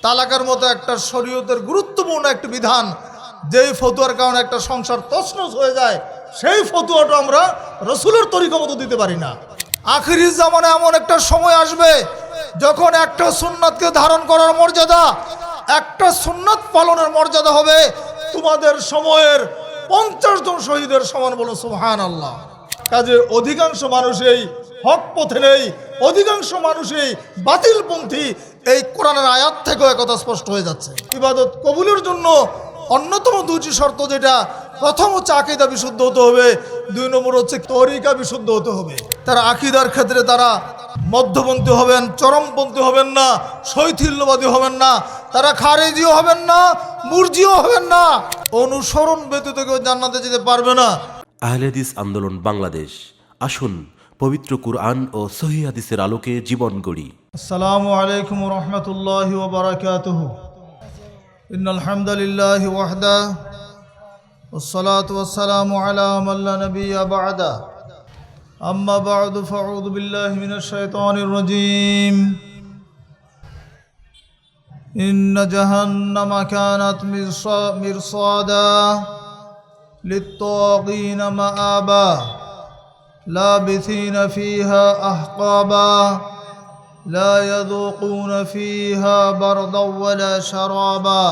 তালাকের মতো একটা শরীয়তের গুরুত্বপূর্ণ একটা বিধান, যেই ফতুয়ার কারণে একটা সংসার তছনছ হয়ে যায়, সেই ফতুয়াটা আমরা রসুলের তরিকা মতো দিতে পারি না। আখিরি জামানে এমন একটা সময় আসবে যখন একটা সুন্নাতকে ধারণ করার মর্যাদা, একটা সুন্নাত পালনের মর্যাদা হবে তোমাদের সময়ের 50 জন শহীদের সমান। বলো সুবহানাল্লাহ। কাজে অধিকাংশ মানুষই হক পথে নেই, অধিকাংশ মানুষই বাতিলপন্থী। এই কোরআনের আয়াত থেকেও একথা স্পষ্ট হয়ে যাচ্ছে। ইবাদত কবুলের জন্য অন্যতম দুটি শর্ত, যেটা প্রথম হচ্ছে আকীদা বিশুদ্ধ হতে হবে, 2 নম্বর হচ্ছে তরিকা বিশুদ্ধ হতে হবে। তারা আকীদার ক্ষেত্রে তারা মধ্যপন্থী হবেন, চরমপন্থী হবেন না, শৈথিল্যবাদী হবেন না, তারা খারেজিও হবেন না, মুরজিও হবেন না। অনুসরণ ব্যতীত কেউ জান্নাতে যেতে পারবে না। আহলে হাদিস আন্দোলন বাংলাদেশ, আসুন পবিত্র কুরআন ও সহিহ হাদিসের আলোকে জীবন গড়ি। আসসালামু আলাইকুম ওয়া রাহমাতুল্লাহি ওয়া বারাকাতুহু। ইন্নাল হামদালিল্লাহি ওয়াহদা ওয়াসসালাতু ওয়াসসালামু আলা মান লা নাবিয়্যা বা'দা। আম্মা বা'দু ফাআউযু বিল্লাহি মিনাশ শাইতানির রাজীম। ইন্না জাহান্নামা কানাত মিরসাদা লিত-তাগীনা মাআবা লাবিথিনা ফিহা আহকাবা لا يذوقون فيها بردا ولا شرابا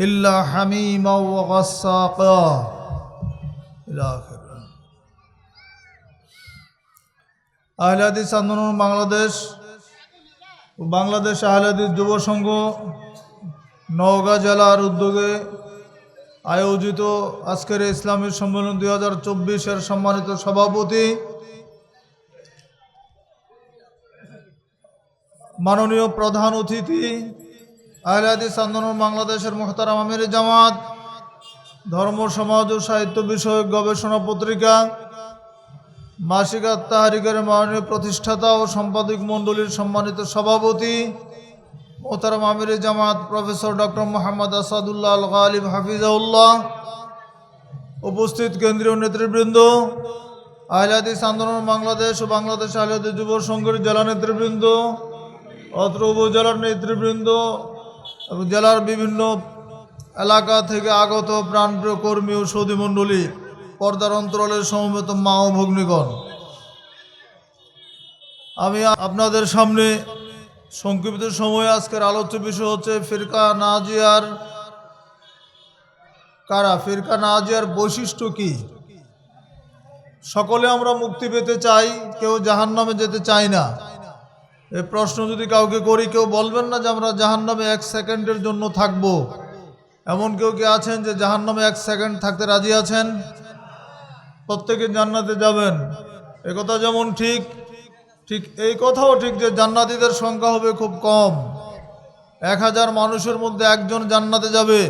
إلا حميما وغساقا إلى آخره। আহলে হাদিস আন্দোলন বাংলাদেশ ও বাংলাদেশ আহলে হাদিস যুব সংঘ নওগাঁ জেলার উদ্যোগে আয়োজিত আজকের ইসলামী সম্মেলন 2024-এর সম্মানিত সভাপতি মাননীয় প্রধান অতিথি আহলে হাদিস আন্দোলন বাংলাদেশের মুহতারাম আমির জামাত, ধর্ম সমাজ ও সাহিত্য বিষয়ক গবেষণা পত্রিকা মাসিক আত-তাহরিকের মাননীয় প্রতিষ্ঠাতা ও সম্পাদক মণ্ডলীর সম্মানিত সভাপতি মুহতারাম আমির জামাত প্রফেসর ডক্টর মোহাম্মদ আসাদুল্লাহ আল গালিব হাফিজাহুল্লাহ, উপস্থিত কেন্দ্রীয় নেতৃবৃন্দ, আহলে হাদিস আন্দোলন বাংলাদেশ ও বাংলাদেশ আহলে হাদিস যুব সংঘের জেলা নেতৃবৃন্দ, অত্র উপজেলার নেতৃবৃন্দ এবং জেলার বিভিন্ন এলাকা থেকে আগত প্রাণপ্রিয় কর্মী ও সৌদীমণ্ডলী, পর্দার অন্তরালের সমবেত মা ও ভগ্নীগণ, আমি আপনাদের সামনে সংক্ষিপ্ত সময়ে আজকের আলোচ্য বিষয় হচ্ছে ফিরকা নাজিয়ার কারা, ফিরকা নাজিয়ার বৈশিষ্ট্য কি। সকলে আমরা মুক্তি পেতে চাই, কেউ জাহান্নামে যেতে চাই না। এই প্রশ্ন যদি কাউকে করি, কেউ বলবেন না যে আমরা জাহান্নামে 1 সেকেন্ডের জন্য থাকব। এমন কেউ কি আছেন যে জাহান্নামে 1 সেকেন্ড থাকতে রাজি আছেন? প্রত্যেকে জান্নাতে যাবেন, একথা যেমন ঠিক এই কথাও ঠিক যে জান্নাতীদের সংখ্যা হবে খুব কম। 1000 মানুষের মধ্যে 1 জন জান্নাতে যাবে,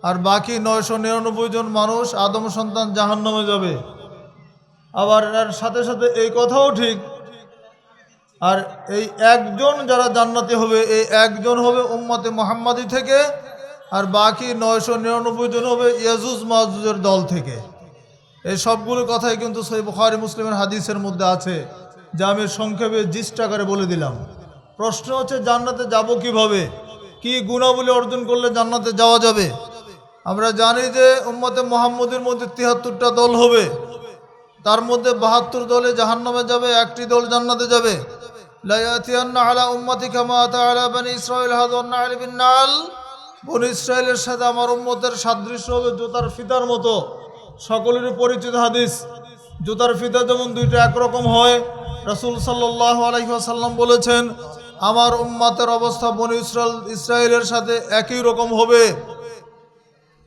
আর বাকি 999 জন মানুষ আদম সন্তান জাহান্নামে যাবে। আবার এর সাথে সাথে এই কথাও ঠিক, আর এই 1 জন যারা জান্নাতি হবে, এই 1 জন হবে উম্মতে মুহাম্মাদি থেকে, আর বাকি 999 জন হবে ইয়াজুজ মাজুজের দল থেকে। এই সবগুলো কথাই কিন্তু সহিহ বুখারী মুসলিমের হাদিসের মধ্যে আছে, যা আমি সংক্ষেপে জিস্টাকারে বলে দিলাম। প্রশ্ন হচ্ছে জান্নাতে যাব কিভাবে, কি গুণাবলী অর্জন করলে জান্নাতে যাওয়া যাবে। আমরা জানি যে উম্মতে মুহাম্মাদের মধ্যে 73টা দল হবে, তার মধ্যে 72 দলে জাহান্নামে যাবে, 1টি দল জান্নাতে যাবে। লা ইয়াতিয়ান্না আলা উম্মতি কামা আতা আলা বনি ইসরাঈল হাযুন না'ল বিন না'ল। বনি ইসরাঈলের সাথে আমার উম্মতের সাদৃশ্য হবে জুতার ফিতার মতো। সকলেরই পরিচিত হাদিস, জুতার ফিতা যেমন 2টা একরকম হয়, রাসূল সাল্লাল্লাহু আলাইহি ওয়াসাল্লাম বলেছেন আমার উম্মতের অবস্থা বনি ইসরাঈলের সাথে একই রকম হবে।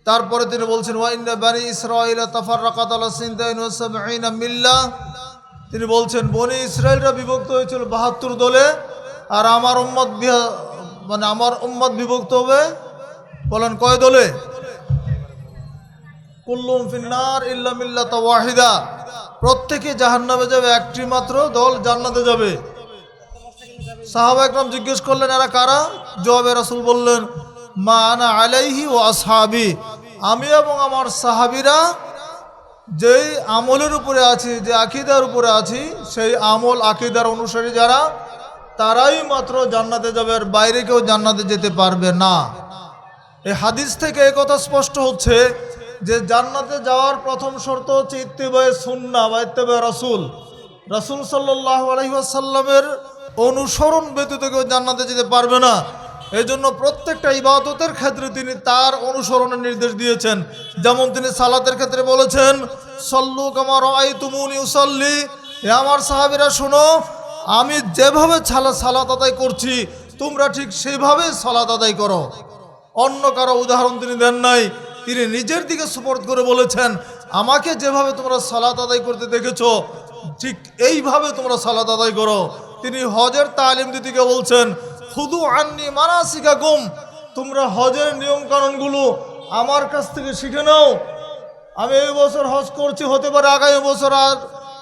তারপরে তিনি বলছেন ওয়া ইন্না বনি ইসরাঈল তাফাররাকাত আলা 72 মিল্লাহ। তিনি বলছেন বনি ইসরাঈলরা বিভক্ত হয়েছিল 72 দলে, আর আমার উম্মত বিভক্ত হবে, বলেন কয় দলে? কুল্লুম ফিন্নার ইল্লা মিল্লাতা ওয়াহিদা। প্রত্যেকে জাহান্নামে যাবে, 1টি মাত্র দল জান্নাতে যাবে। সাহাবা একরাম জিজ্ঞেস করলেন এরা কারা? জবাবে রাসূল বললেন মা আনা আলাইহি ওয়া আসহাবি, আমি এবং আমার সাহাবীরা যেই আমলের উপরে আছি, যে আকীদার উপরে আছি, সেই আমল আকীদার অনুসারী যারা, তারাই মাত্র জান্নাতে যাবে, আর বাইরে কেউ জান্নাতে যেতে পারবে না। এই হাদিস থেকে এই কথা স্পষ্ট হচ্ছে যে জান্নাতে যাওয়ার প্রথম শর্ত হচ্ছে ইত্তেবায়ে সুন্নাহ বা ইত্তেবায়ে রাসূল। রাসূল সাল্লাল্লাহু আলাইহি ওয়াসাল্লামের অনুসরণ ব্যতীত কেউ জান্নাতে যেতে পারবে না। এই জন্য প্রত্যেকটা ইবাদতের ক্ষেত্রে তিনি তার অনুসরণের নির্দেশ দিয়েছেন। যেমন তিনি সালাতের ক্ষেত্রে বলেছেন, সল্লু কামা রাআইতুমুনি উসাল্লি, হে আমার সাহাবীরা শোনো, আমি যেভাবে সালাত আদায় করছি তোমরা ঠিক সেইভাবে সালাত আদায় করো। অন্য কারো উদাহরণ তিনি দেন নাই, তিনি নিজের দিকে সুপর্দ করে বলেছেন, আমাকে যেভাবে তোমরা সালাত আদায় করতে দেখেছো ঠিক এইভাবে তোমরা সালাত আদায় করো। তিনি হজের তালিম দিতে গিয়ে বলছেন, খুদু আন্নি মানাসিকাকুম, তোমরা হজের নিয়ম কানুনগুলো আমার কাছ থেকে শিখে নাও। আমি এই বছর হজ করছি, হতে পারে আগামী বছর আর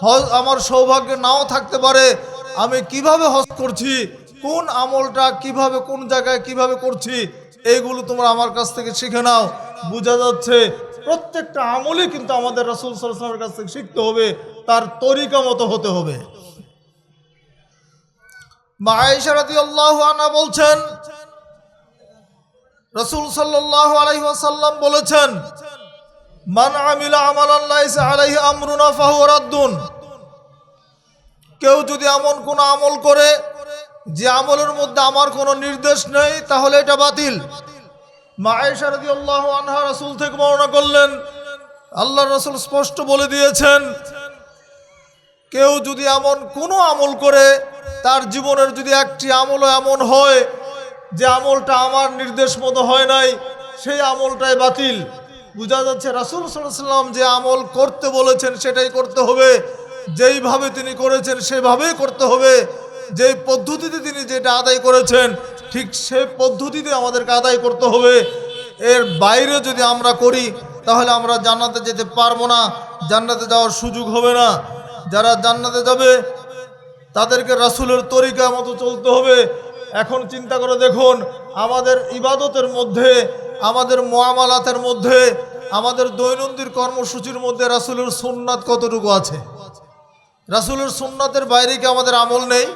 হজ আমার সৌভাগ্য নাও থাকতে পারে। আমি কিভাবে হজ করছি, কোন আমলটা কিভাবে, কোন জায়গায় কিভাবে করছি, এইগুলো তোমরা আমার কাছ থেকে শিখে নাও। বোঝা যাচ্ছে প্রত্যেকটা আমলই কিন্তু আমাদের রাসূল সাল্লাল্লাহু আলাইহি ওয়াসাল্লামের কাছ থেকে শিখতে হবে, তার তরিকা মতো হতে হবে। মা আয়েশা রাদিয়াল্লাহু আনহা বলছেন, রাসূল সাল্লাল্লাহু আলাইহি ওয়াসাল্লাম বলেছেন, মান আমিলা আমালান লাইসা আলাইহি আমরুনা ফাহুয়া রাদ্দুন, কেউ যদি এমন কোন আমল করে যে আমলের মধ্যে আমার কোনো নির্দেশ নেই তাহলে এটা বাতিল। মা আয়েশা রাদিয়াল্লাহু আনহা রাসূল থেকে বর্ণনা করলেন, আল্লাহর রাসূল স্পষ্ট বলে দিয়েছেন, কেউ যদি এমন কোনো আমল করে, তার জীবনের যদি একটি আমলও এমন হয় যে আমলটা আমার নির্দেশ মতো হয় নাই, সেই আমলটাই বাতিল। বোঝা যাচ্ছে রাসূল সাল্লাল্লাহু আলাইহি ওয়াসাল্লাম যে আমল করতে বলেছেন সেটাই করতে হবে, যেইভাবে তিনি করেছেন সেভাবেই করতে হবে, যেই পদ্ধতিতে তিনি যেটা আদায় করেছেন ঠিক সেই পদ্ধতিতে আমাদেরকে আদায় করতে হবে। এর বাইরে যদি আমরা করি তাহলে আমরা জান্নাতে যেতে পারবো না, জান্নাতে যাওয়ার সুযোগ হবে না। যারা জান্নাতে যাবে তাদেরকে রাসূলের তরিকা মতো চলতে হবে। এখন চিন্তা করে দেখুন, আমাদের ইবাদতের মধ্যে, আমাদের মুআমালাতের মধ্যে, আমাদের দৈনন্দিন কর্মসূচির মধ্যে রাসূলের সুন্নাত কতটুকু আছে? রাসূলের সুন্নাতের বাইরে কি আমাদের আমল নেই?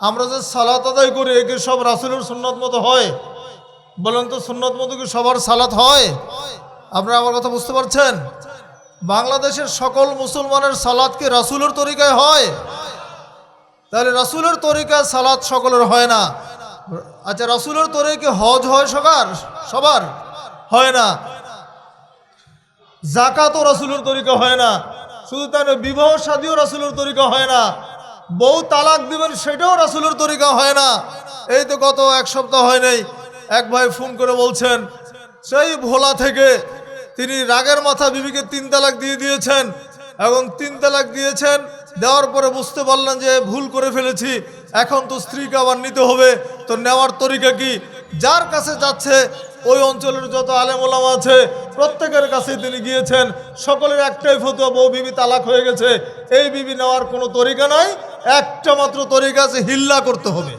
আমরা যে সালাত আদায় করি এ কি সব রাসূলের সুন্নাত মতো হয়? বলেন তো, সুন্নাত মতো কি সবার সালাত হয়? আপনারা আমার কথা বুঝতে পারছেন? বাংলাদেশের সকল মুসলমানের সালাত কি রাসূলের তরিকায় হয়? তাহলে রাসূলের তরিকায় সালাত সকলের হয় না। আচ্ছা, রাসূলের তরিকায় হজ হয় সবার হয় না। যাকাতও রাসূলের তরিকা হয় না। শুধু তাই নয়, বিবাহ শাদীও রাসূলের তরিকা হয় না। বউ তালাক দিবেন সেটাও রাসূলের তরিকা হয় না। এই তো গত এক সপ্তাহ হয় নাই, এক ভাই ফোন করে বলছেন সেই ভোলা থেকে তিনি রাগের মাথা বিবিকে 3 তালাক দিয়ে দিয়েছেন, এবং 3 তালাক দিয়েছেন, দেওয়ার পরে বুঝতে পারলেন যে ভুল করে ফেলেছি, এখন তো স্ত্রীকে আবার নিতে হবে, তো নেওয়ার তরিকা কি? যার কাছে যাচ্ছে ওই অঞ্চলের যত আলেম ওলামা আছে প্রত্যেকের কাছে তিনি গিয়েছেন, সকলের একটাই ফতোয়া, বউ বিবি তালাক হয়ে গেছে, এই বিবি নেওয়ার কোনো তরিকা নাই, একটা মাত্র তরিকা আছে, হিল্লা করতে হবে।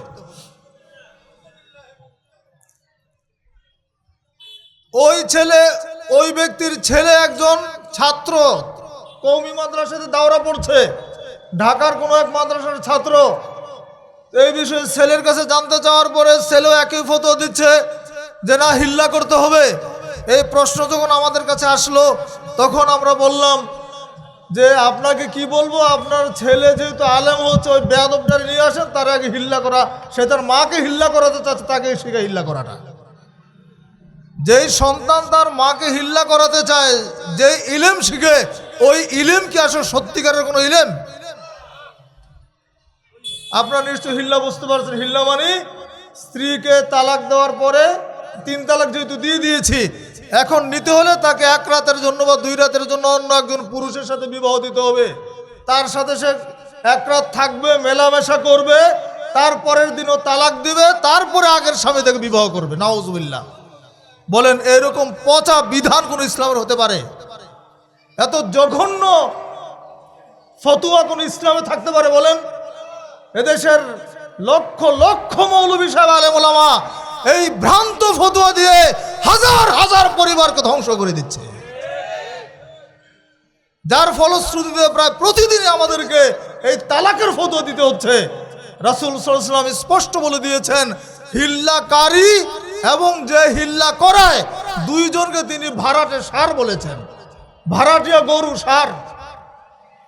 ওই ব্যক্তির ছেলে একজন ছাত্র কওমি মাদ্রাসাতে দাওরা পড়ছে, ঢাকার কোনো এক মাদ্রাসার ছাত্র। এই বিষয়ে ছেলের কাছে জানতে চাওয়ার পরে ছেলেও একই ফতোয়া দিচ্ছে যে না, হিল্লা করতে হবে। এই প্রশ্ন যখন আমাদের কাছে আসলো তখন আমরা বললাম যে আপনাকে কি বলবো, আপনার ছেলে যেহেতু আলেম হচ্ছে, ওই বেয়াদবটারে নিয়ে আসেন, তার আগে হিল্লা করা, সে তার মাকে হিল্লা করাতে চাচ্ছে, তাকে শিখে হিল্লা করাটা। যেই সন্তান তার মাকে হিল্লা করাতে চায়, যে ইলম শিখে, ওই ইলম কি আসলে সত্যিকারের কোনো ইলম? আপনারা নিশ্চয় হিল্লা বুঝতে পারছেন। হিল্লা মানে স্ত্রীকে তালাক দেওয়ার পরে 3 তালাক যেহেতু দিয়ে দিয়েছি, এখন নিতে হলে তাকে 1 রাতের জন্য বা 2 রাতের জন্য অন্য একজন পুরুষের সাথে বিবাহ দিতে হবে। তার সাথে সে 1 রাত থাকবে, মেলামেশা করবে, তারপরের দিনও তালাক দিবে, তারপরে আগের স্বামী থেকে বিবাহ করবে। নাউজুবিল্লাহ। বলেন, এরকম পচা বিধান কোন ইসলামের হতে পারে? এত জঘন্য ফতোয়া কোন ইসলামে থাকতে পারে? বলেন, এদেশের লক্ষ লক্ষ মৌলভী সাহেব, আলেম ওলামা এই ভ্রান্ত ফতোয়া দিয়ে হাজার হাজার পরিবারকে ধ্বংস করে দিচ্ছে, যার ফলশ্রুতিতে প্রায় প্রতিদিন আমাদেরকে এই তালাকের ফতোয়া দিতে হচ্ছে। রাসূল সাল্লাল্লাহু আলাইহি ওয়াসাল্লাম স্পষ্ট বলে দিয়েছেন, হিল্লাকারী এবং যে হিল্লা করায় দুইজনকে তিনি ভাড়াটে ষাঁড় বলেছেন, ভাড়াটিয়া গরু ষাঁড়।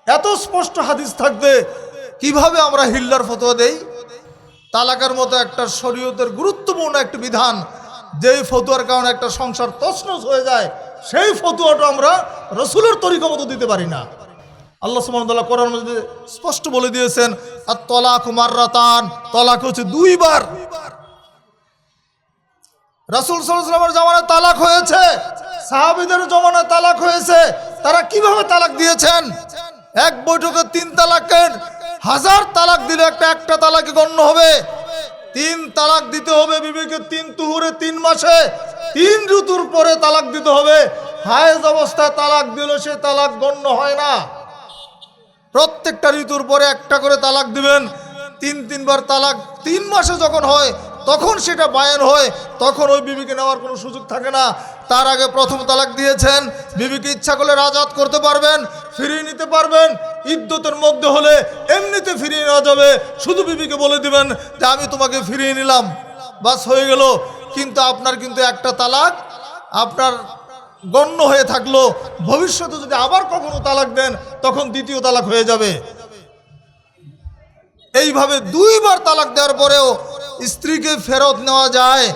এত স্পষ্ট হাদিস থাকতে কিভাবে আমরা হিল্লার ফতোয়া দেই? তালাকের মতো একটা শরীয়তের গুরুত্বপূর্ণ একটি বিধান, যেই ফতোয়ার কারণে একটা সংসার তছনছ হয়ে যায়, সেই ফতোয়াটা আমরা রাসূলের তরিকা মতো দিতে পারি না। আল্লাহ সুবহানাহু ওয়া তাআলা কোরআনের মধ্যে স্পষ্ট বলে দিয়েছেন, আত-তালাকু মাররাতান, তালাক হচ্ছে দুইবার। রাসূল সাল্লাল্লাহু আলাইহি ওয়াসাল্লামের জামানায় তালাক হয়েছে, সাহাবীদের জামানায় তালাক হয়েছে। তারা কিভাবে তালাক দিয়েছেন? এক বৈঠকে 3 তালাকের 1000 তালাক দিলে একটা তালাকে গণ্য হবে। 3 তালাক দিতে হবে বিবিকে 3 তুহুরে 3 মাসে, 3 ঋতুর পরে তালাক দিতে হবে। হায়েজ অবস্থায় তালাক দিলে সে তালাক গণ্য হয় না। প্রত্যেকটা ঋতুর পরে একটা করে তালাক দিবেন। 3 বার তালাক 3 মাসে যখন হয় তখন সেটা বায়ান হয়, তখন ওই বিবিকে নেওয়ার কোনো সুযোগ থাকে না। তার আগে প্রথম তালাক দিয়েছেন, বিবিকে ইচ্ছা করলে আজাদ করতে পারবেন, ফিরিয়ে নিতে পারবেন। ইদ্যতের মধ্যে হলে এমনিতে ফিরিয়ে নেওয়া যাবে, শুধু বিবিকে বলে দিবেন যে আমি তোমাকে ফিরিয়ে নিলাম, বাস হয়ে গেল। কিন্তু আপনার কিন্তু একটা তালাক আপনার গণ্য হয়ে থাকলো। ভবিষ্যতে যদি আবার কখনো তালাক দেন তখন দ্বিতীয় তালাক হয়ে যাবে। এইভাবে 2 বার তালাক দেওয়ার পরেও স্ত্রীকে ফেরত নেওয়া যায়।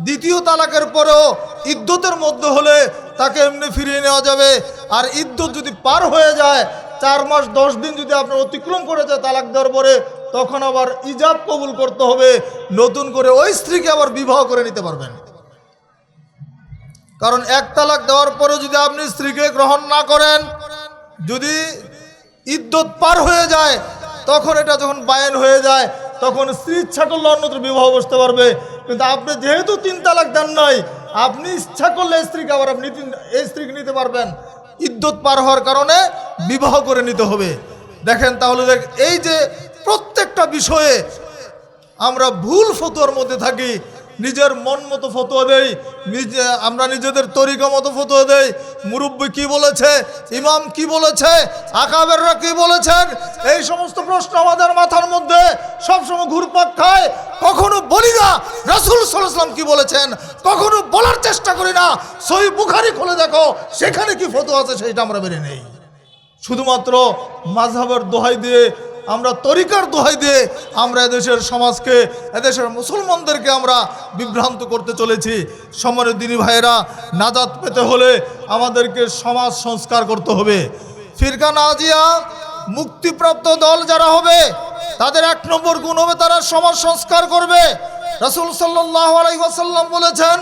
দ্বিতীয় তালাকের পরেও ইদ্যতের মধ্যে হলে তাকে এমনি ফিরিয়ে নেওয়া যাবে। আর ইদ্যত যদি পার হয়ে যায়, 4 মাস 10 দিন যদি আপনার অতিক্রম করে যায় তালাক দেওয়ার পরে, তখন আবার ইজাব কবুল করতে হবে, নতুন করে ওই স্ত্রীকে আবার বিবাহ করে নিতে পারবেন। কারণ 1 তালাক দেওয়ার পরে যদি আপনি স্ত্রীকে গ্রহণ না করেন, যদি ইদ্যত পার হয়ে যায়, তখন এটা যখন বায়ান হয়ে যায় তখন স্ত্রী ইচ্ছা করলে অন্যত্র বিবাহ বসতে পারবে। কিন্তু আপনি যেহেতু 3 তালাক দেন নাই, আপনি ইচ্ছা করলে স্ত্রীকে আবার আপনি এই স্ত্রীকে নিতে পারবেন। ইদ্যত পার হওয়ার কারণে বিবাহ করে নিতে হবে। দেখেন তাহলে এই যে প্রত্যেকটা বিষয়ে আমরা ভুল ফতোয়ার মধ্যে থাকি, নিজের মন মতো ফতোয়া দেই, আমরা নিজেদের তরিকা মতো ফতোয়া দেই। মুরব্বী কি বলেছে, ইমাম কি বলেছে, আকাবেররা কি বলেছেন, এই সমস্ত প্রশ্ন আমাদের মাথার মধ্যে সবসময় ঘুরপাক খায়। কখনো বলি না রাসূল সাল্লাল্লাহু আলাইহি ওয়াসাল্লাম কি বলেছেন, কখনো বলার চেষ্টা করি না সহিহ বুখারী খুলে দেখো সেখানে কি ফতোয়া আছে সেটা আমরা বেরে নেই। শুধুমাত্র মাযহাবের দোহাই দিয়ে, আমরা তরিকার দোহাই দিয়ে আমরা এদেশের সমাজকে, এদেশের মুসলমানদেরকে আমরা বিভ্রান্ত করতে চলেছি। সম্মানিত দিনী ভাইয়েরা, নাজাত পেতে হলে আমাদেরকে সমাজ সংস্কার করতে হবে। ফিরকা নাজিয়া মুক্তিপ্রাপ্ত দল যারা হবে তাদের 1 নম্বর গুণ হবে তারা সমাজ সংস্কার করবে। রাসূল সাল্লাল্লাহু আলাইহি ওয়াসাল্লাম বলেছেন,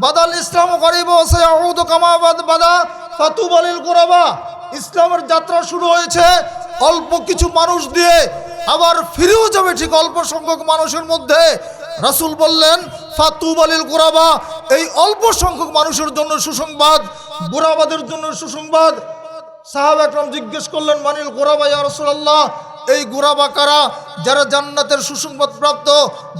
বাদাল ইসলাম গরিব ওয়া সায়াউদু কামা বাদা ফাতুবা লিল গুরাবা। ইসলামের যাত্রা শুরু হয়েছে অল্প কিছু মানুষ দিয়ে, আবার ফিরেও যাবে ঠিক অল্প সংখ্যক মানুষের মধ্যে। রাসূল বললেন, ফাতুবা লিল গুরাবা, এই অল্প সংখ্যক মানুষের জন্য সুসংবাদ, গুরাবাদের জন্য সুসংবাদ। সাহাবা একরাম জিজ্ঞেস করলেন, মানিল গুরাবা ইয়া রাসূলুল্লাহ, এই গুরাবা কারা? যারা জান্নাতের সুসংবাদ প্রাপ্ত,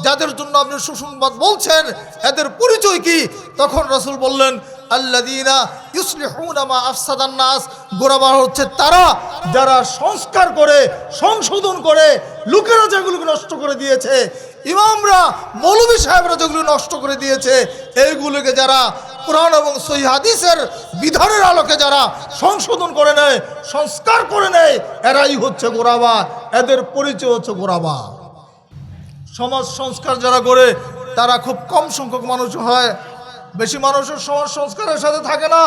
যাদের জন্য আপনি সুসংবাদ বলছেন, এদের পরিচয় কি? তখন রাসূল বললেন, আল্লাযীনা ইউসলিহুনা মা আফসাদান নাস, গুরাবা হচ্ছে তারা যারা সংস্কার করে, সংশোধন করে, লোকেরা যেগুলোকে নষ্ট করে দিয়েছে, ইমামরা মৌলভী সাহেবরা যেগুলো নষ্ট করে দিয়েছে, এইগুলোকে যারা কোরআন এবং সহিহ হাদিসের বিধানের আলোকে যারা সংশোধন করে নেয়, সংস্কার করে নেয়, এরাই হচ্ছে গোরাবা। এদের পরিচয় হচ্ছে গোরাবা। সমাজ সংস্কার যারা করে তারা খুব কম সংখ্যক মানুষ হয়, বেশি মানুষের সমাজ সংস্কারের সাথে থাকে না।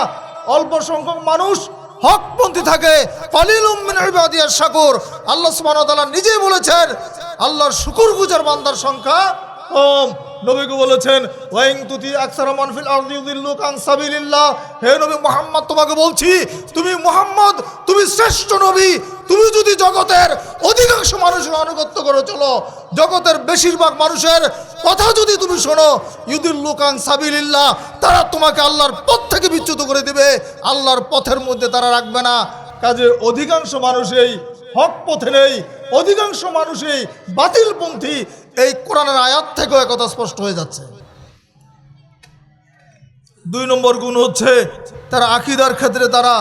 অল্প সংখ্যক মানুষ হকপন্থী থাকে। কালিলুম মিন ইবাদিয়াশ শাকুর, আল্লাহ সুবহানাহু ওয়া তাআলা নিজেই বলেছেন আল্লাহর শুকরগুজার বান্দার সংখ্যা কম। নবীকে বলেছেন, ওয়াইন তুতি আকসারা মান ফিল আরদি ইউদিল্লুকা আন সাবিলিল্লাহ, হে নবী মুহাম্মদ তোমাকে বলছি, তুমি মুহাম্মদ, তুমি শ্রেষ্ঠ নবী, তুমি যদি জগতের অধিকাংশ মানুষের আনুগত্য করে চলো, জগতের বেশিরভাগ মানুষের কথা যদি তুমি শোনো, ইউদিল্লুকা আন সাবিলিল্লাহ, তারা তোমাকে আল্লাহর পথ থেকে বিচ্যুত করে দিবে, আল্লাহর পথের মধ্যে তারা রাখবে না। কাজে অধিকাংশ মানুষই হক পথে নেই, অধিকাংশ মানুষই বাতিলপন্থী। এই কোরআনের আয়াত থেকেও একথা স্পষ্ট হয়ে যাচ্ছে। 2 নম্বর গুণ হচ্ছে তারা আকীদার ক্ষেত্রে তারা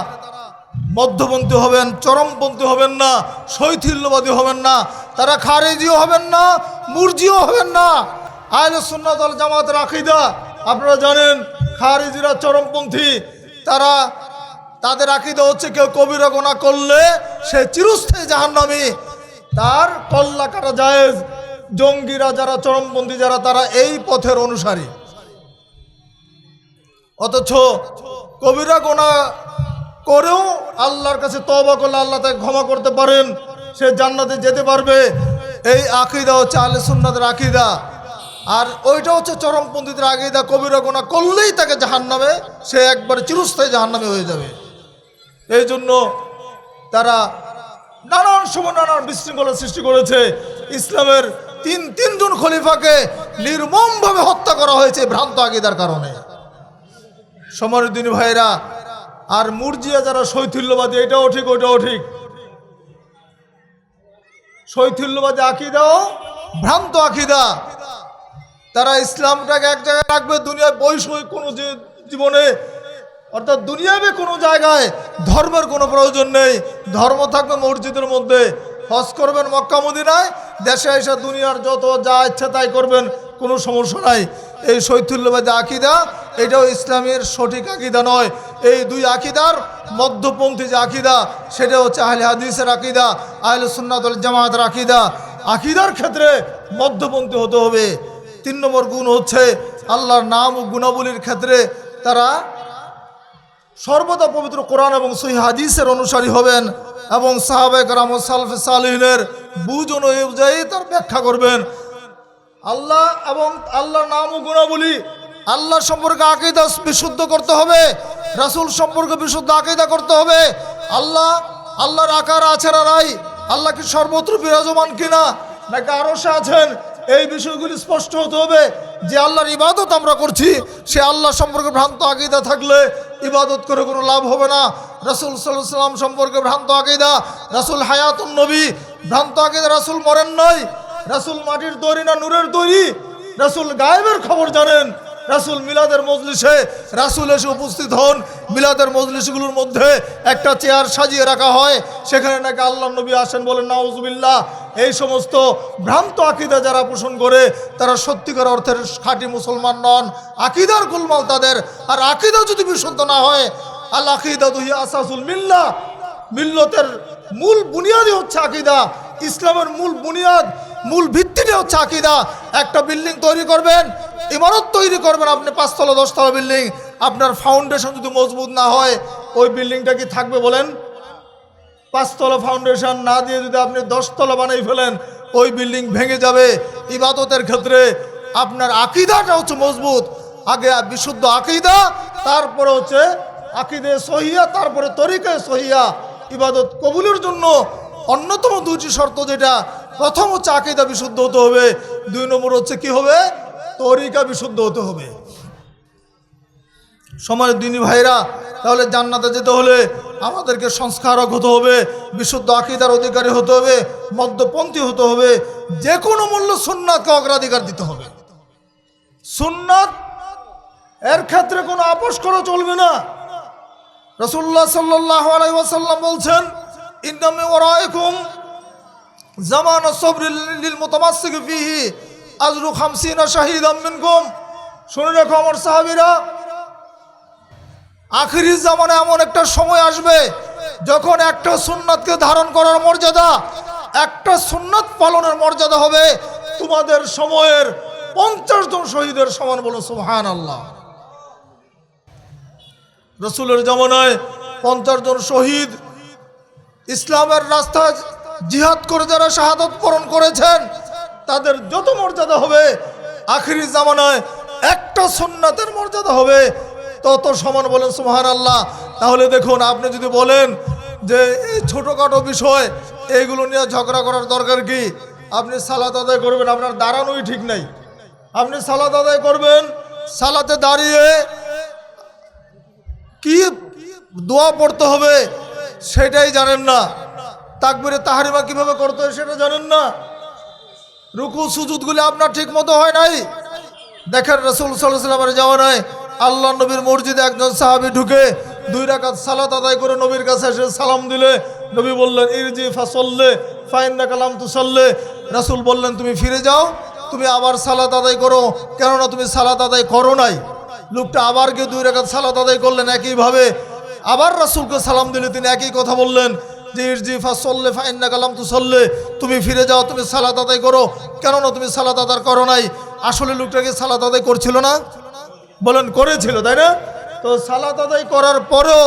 মধ্যপন্থী হবেন, চরমপন্থী হবেন না, শৈথিল্যবাদী হবেন না। তারা খারিজিও হবেন না, মুরজিও হবেন না। আহলে সুন্নাত ওয়াল জামাতের আকীদা আপনারা জানেন, খারিজিরা চরমপন্থী। তাদের আকীদা হচ্ছে কেউ কবিরা গুনাহ করলে সে চিরস্থায়ী জাহান্নামী, তার কল্লা কাটা জায়েজ। জঙ্গিরা যারা চরমপন্থী যারা, তারা এই পথের অনুসারী। অথচ কবিরা গুনাহ করেও আল্লাহর কাছে তওবা করলে আল্লাহ তাকে ক্ষমা করতে পারেন, সে জান্নাতে যেতে পারবে। এই আকীদা হচ্ছে আহলে সুন্নাতের আকীদা। আর ওইটা হচ্ছে চরমপন্থীদের আকীদা, কবিরা গুনাহ করলেই তাকে জাহান্নামে, সে একবার চিরস্থায়ী জাহান্নামে হয়ে যাবে। এই জন্য তারা নানান সময় নানান বিশৃঙ্খলা সৃষ্টি করেছে। ইসলামের তিনজন খলিফাকে নির্মমভাবে হত্যা করা হয়েছে ভ্রান্ত আকীদার কারণে। সম্মানিত ভাইরা, আর মুরজিয়া যারা শৈথিল্যবাদী, এটাও ঠিক ওটাও ঠিক। শৈথিল্যবাদী আকীদাও ভ্রান্ত আকীদা। তারা ইসলামটাকে এক জায়গায় রাখবে, দুনিয়ায় বৈষয়িক কোনো জীবনে, অর্থাৎ দুনিয়াবে কোনো জায়গায় ধর্মের কোনো প্রয়োজন নেই। ধর্ম থাকবে মসজিদের মধ্যে। হজ করবেন মক্কা মদিনায়, দেশে এসে দুনিয়ার যত যা ইচ্ছা তাই করবেন, কোনো সমস্যা নাই। এই শৈথিল্যবাদী আকীদা, এটাও ইসলামের সঠিক আকীদা নয়। এই দুই আকীদার মধ্যপন্থী যে আকীদা, সেটা হচ্ছে আহলে হাদিসের আকীদা, আহলে সুন্নাত ওয়াল জামাতের আকীদা। আকীদার ক্ষেত্রে মধ্যপন্থী হতে হবে। 3 নম্বর গুণ হচ্ছে আল্লাহর নাম ও গুণাবলীর ক্ষেত্রে তারা সর্বদা পবিত্র কোরআন এবং সহিহ হাদিসের অনুসারী হবেন এবং সাহাবায়ে কেরাম ও সালফে সালিহিনের বুঝ অনুযায়ী তার ব্যাখ্যা করবেন। আল্লাহ এবং আল্লাহর নাম ও গুণাবলী, আল্লাহ সম্পর্কে আকীদা বিশুদ্ধ করতে হবে, রাসূল সম্পর্কে বিশুদ্ধ আকীদা করতে হবে। আল্লাহর আকার আছে না নাই, আল্লাহ কি সর্বত্র বিরাজমান কিনা, নাকি আরশে আছেন, এই বিষয়গুলি স্পষ্ট হতে হবে। যে আল্লাহর ইবাদত আমরা করছি, সে আল্লাহ সম্পর্কে ভ্রান্ত আকীদা থাকলে ইবাদত করে কোনো লাভ হবে না। রাসূল সাল্লাল্লাহু আলাইহি ওয়াসাল্লাম সম্পর্কে ভ্রান্ত আকীদা, রাসূল হায়াতুন নবী, ভ্রান্ত আকীদা, রাসূল মরেন নাই, রাসূল মাটির তৈরি না নূরের তৈরি, রাসূল গায়েবের খবর জানেন, রাসূল মিলাদের মজলিসে রাসূল এসে উপস্থিত হন। মিলাদের মজলিসগুলোর মধ্যে একটা চেয়ার সাজিয়ে রাখা হয়, সেখানে নাকি আল্লাহ নবী আসেন, বলেন নাউজুবিল্লাহ। এই সমস্ত ভ্রান্ত আকীদা যারা পোষণ করে, তারা সত্যিকার অর্থের খাঁটি মুসলমান নন। আকীদার গোলমাল তাদের। আর আকীদা যদি বিশুদ্ধ না হয়, আল আকীদাতু হিয়া আসাসুল মিল্লাহ, মিল্লতের মূল বুনিয়াদই হচ্ছে আকীদা। ইসলামের মূল বুনিয়াদ, মূল ভিত্তিটা হচ্ছে আকীদা। একটা বিল্ডিং তৈরি করবেন, ইমারত তৈরি করবেন, আপনি 5 তলা 10 তলা বিল্ডিং, আপনার ফাউন্ডেশন যদি মজবুত না হয়, ওই বিল্ডিংটা কি থাকবে বলেন? 5 তলা ফাউন্ডেশন না দিয়ে যদি আপনি 10 তলা বানাই ফেলেন, ওই বিল্ডিং ভেঙে যাবে। ইবাদতের ক্ষেত্রে আপনার আকীদাটা হচ্ছে মজবুত। আগে বিশুদ্ধ আকীদা, তারপরে হচ্ছে আকীদে সহিয়া, তারপরে তরিকা সহিয়া। ইবাদত কবুলের জন্য অন্যতম 2টি শর্ত, যেটা প্রথম হচ্ছে আকীদা বিশুদ্ধ হতে হবে, 2 নম্বর হচ্ছে কি হবে, তরিকা বিশুদ্ধ হতে হবে। সমাজের দিনী ভাইরা, তাহলে জান্নাতে যেতে হলে আমাদেরকে সংস্কারক হতে হবে, বিশুদ্ধ আকীদার অধিকারী হতে হবে, মধ্যপন্থী হতে হবে। যে কোনো মূল্য সুন্নাতকে অগ্রাধিকার দিতে হবে। সুন্নাত এর ক্ষেত্রে কোনো আপোষ করা চলবে না। রাসূলুল্লাহ সাল্লাল্লাহু আলাইহি ওয়াসাল্লাম বলছেন, ইন্না মিন ওয়ারাইকুম জামানা সাবরিল লিল মুতামাসসিকি ফিহি আজরু 50 শাহীদাম মিনকুম। শুনে রাখো আমার সাহাবীরা, আখিরি জামানে এমন একটা সময় আসবে যখন একটা সুন্নাতকে ধারণ করার মর্যাদা, একটা সুন্নাত পালনের মর্যাদা হবে তোমাদের সময়ের 50 জন শহীদের সমান। বলো সুবহানাল্লাহ। রাসূলের জামানায় 50 জন শহীদ ইসলামের রাস্তায় জিহাদ করে যারা শাহাদাত বরণ করেছেন, তাদের যত মর্যাদা হবে, আখিরি জামানায় একটা সুন্নাতের মর্যাদা হবে তত সমান। বলেন সুবহানাল্লাহ। তাহলে দেখুন, আপনি যদি বলেন যে এই ছোটোখাটো বিষয়, এইগুলো নিয়ে ঝগড়া করার দরকার কি? আপনি সালাত আদায় করবেন, আপনার দাঁড়ানোই ঠিক নাই। আপনি সালাত আদায় করবেন, সালাতে দাঁড়িয়ে কি দোয়া পড়তে হবে সেটাই জানেন না। তাকবীরে তাহরিমা কিভাবে করতে হয় সেটা জানেন না। রুকু সুজুদগুলি আপনার ঠিক মতো হয় নাই। দেখেন, রাসূল সাল্লাল্লাহু আলাইহি ওয়াসাল্লামের জামানায় আল্লাহ নবীর মসজিদে একজন সাহাবী ঢুকে 2 রাকাত সালাত আদায় করে নবীর কাছে এসে সালাম দিলে নবী বললেন ইরজি ফাসল্লে ফাইন্নাকা লাম তুসাল্লি, রাসূল বললেন তুমি ফিরে যাও, তুমি আবার সালাত আদায় করো, কেননা তুমি সালাত আদায় করো নাই। লোকটা আবার গিয়ে 2 রাকাত সালাত আদায় করলেন একইভাবে, আবার রাসূলকে সালাম দিলে তিনি একই কথা বললেন যে ইরজি ফাসল্লি ফাইন্নাকা লাম তুসাল্লি, তুমি ফিরে যাও, তুমি সালাত আদায় করো, কেননা তুমি সালাত আদায় করো নাই। আসলে লোকটাকে সালাত আদায় করছিল না? বলেন করেছিল, তাই না? তো সালাত আদায় করার পরেও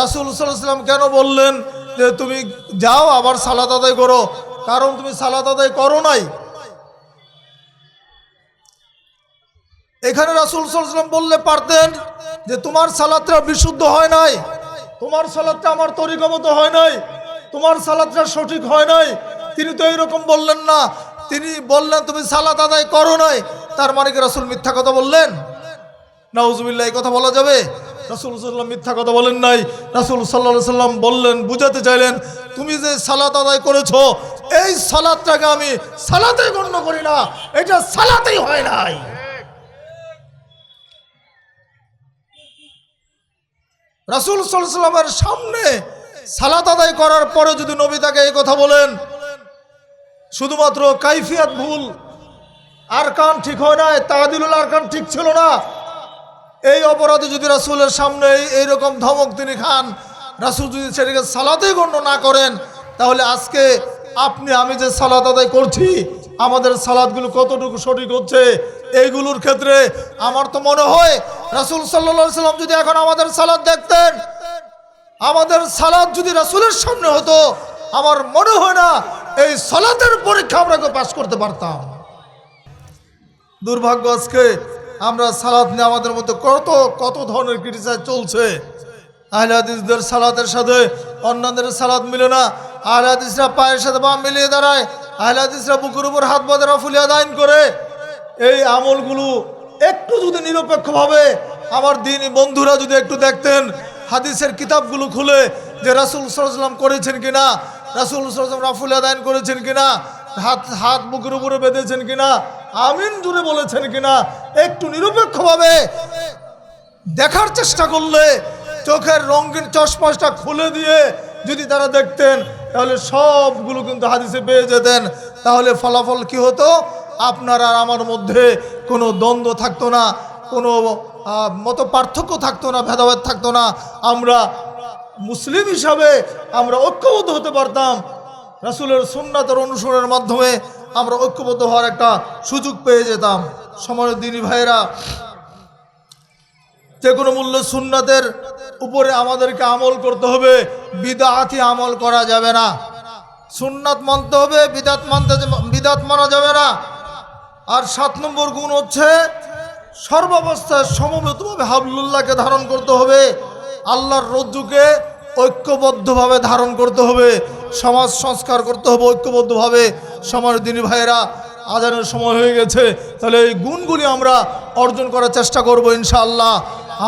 রাসূল সাল্লাল্লাহু আলাইহি ওয়াসাল্লাম কেন বললেন যে তুমি যাও আবার সালাত আদায় করো? কারণ তুমি সালাত আদায় করো নাই। এখানে রাসূল সাল্লাল্লাহু আলাইহি ওয়াসাল্লাম বললে পারতেন যে তোমার সালাতটা বিশুদ্ধ হয় নাই, তোমার সালাতটা আমার তরিকা মতো হয় নাই, তোমার সালাতটা সঠিক হয় নাই। তিনি তো এইরকম বললেন না, তিনি বললেন তুমি সালাত আদায় করো নাই। তার মানে কি রাসূল মিথ্যা কথা বললেন? নাউজুবিল্লাহ, এই কথা বলা যাবে? রাসূল সাল্লাল্লাহু আলাইহি ওয়াসাল্লাম মিথ্যা কথা বলেন নাই। রাসূল সাল্লাল্লাহু আলাইহি ওয়াসাল্লাম বললেন, বুঝাতে চাইলেন তুমি যে সালাত আদায় করেছো এই সালাতটাকে আমি সালাতে গণ্য করি না, এটা সালাতেই হয় নাই। রাসূল সাল্লাল্লাহু আলাইহি ওয়াসাল্লামের সামনে সালাত আদায় করার পরে যদি নবী তাকে এই কথা বলেন, শুধুমাত্র কাইফিয়াত ভুল, আরকান ঠিক হয় নাই, তাদিলুল আরকান ঠিক ছিল না, এই অপরাধে যদি রাসূলের সামনে এইরকম ধমক তিনি খান, রাসূল যদি সেটাকে সালাতেই গণ্য না করেন, তাহলে আজকে আপনি আমি যে সালাত আদায় করছি, আমাদের সালাতগুলো কতটুকু সঠিক হচ্ছে, এইগুলোর ক্ষেত্রে আমার তো মনে হয় রাসূল সাল্লাল্লাহু আলাইহি ওয়াসাল্লাম যদি এখন আমাদের সালাত দেখতেন, আমাদের সালাত যদি রাসূলের সামনে হতো, আমার মনে হয় না এই সালাতের পরীক্ষা আমরা পাস করতে পারতাম। দুর্ভাগ্য, আজকে আমরা সালাত নিয়ে আমাদের মধ্যে কত ধরনের ক্রিটিসাইজ চলছে। আহলে হাদিসদের সালাতের সাথে অন্যান্যদের সালাত মিলে না। আহলে হাদিসরা পায়ের সাথে পা মিলিয়ে দাঁড়ায়, আহলে হাদিসরা বুকের উপর হাত বাঁধে রাফুলিয়া দাইন করে। এই আমলগুলো একটু যদি নিরপেক্ষভাবে আমার দিনী বন্ধুরা যদি একটু দেখতেন, হাদিসের কিতাবগুলো খুলে যে রাসূল সাল্লাল্লাহু আলাইহি ওয়াসাল্লাম করেছেন কিনা, রাসূল সাল্লাল্লাহু আলাইহি ওয়াসাল্লাম রাফুলিয়া দাইন করেছেন কিনা, হাত বুকের উপরে বেঁধেছেন কিনা, আমিন জুড়ে বলেছেন কিনা, একটু নিরপেক্ষভাবে দেখার চেষ্টা করলে, চোখের রঙিন চশমাটা খুলে দিয়ে যদি তারা দেখতেন, তাহলে সবগুলো কিন্তু হাদিসে পেয়ে যেতেন। তাহলে ফলাফল কি হতো? আপনার আর আমার মধ্যে কোনো দ্বন্দ্ব থাকতো না, কোনো মত পার্থক্য থাকতো না, ভেদাভেদ থাকতো না। আমরা মুসলিম হিসাবে আমরা ঐক্যবদ্ধ হতে পারতাম। রাসূলের সুন্নাতের অনুসরণের মাধ্যমে আমরা ঐক্যবদ্ধ হওয়ার একটা সুযোগ পেয়ে যেতাম। সম্মানিত দিনী ভাইয়েরা, যে কোনো মূল্যে সুন্নাতের উপরে আমাদেরকে আমল করতে হবে, বিদআতি আমল করা যাবে না। সুন্নাত মানতে হবে, বিদআত মানা যাবে না। আর 7 নম্বর গুণ হচ্ছে সর্বাবস্থায় সমবেতভাবে হাবলুল্লাহকে ধারণ করতে হবে, আল্লাহর রজ্জুকে ঐক্যবদ্ধভাবে ধারণ করতে হবে, সমাজ সংস্কার করতে হবে ঐক্যবদ্ধভাবে। সম্মানিত দিনী ভাইয়েরা, আজানের সময় হয়ে গেছে, তাহলে এই গুণগুলি আমরা অর্জন করার চেষ্টা করব ইনশাআল্লাহ।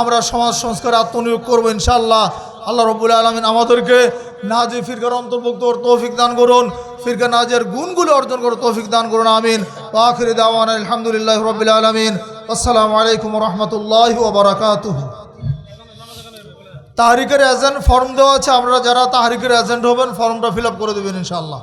আমরা সমাজ সংস্কারে আত্মনিয়োগ করবো ইনশাআল্লাহ। আল্লাহ রাব্বুল আলামিন আমাদেরকে নাজি ফিরকার অন্তর্ভুক্ত তৌফিক দান করুন, ফিরকা নাজের গুণগুলো অর্জন করে তৌফিক দান করুন, আমিন। ওয়া আখিরু দাওয়ানা আলহামদুলিল্লাহি রাব্বিল আলামিন। আসসালামু আলাইকুম ওয়া রাহমাতুল্লাহি ওয়া বারাকাতুহু। তাহরিকের এজেন্ট ফর্ম দেওয়া আছে, আপনারা যারা তাহরিকের এজেন্ট হবেন ফর্মটা ফিল আপ করে দেবেন ইনশাআল্লাহ।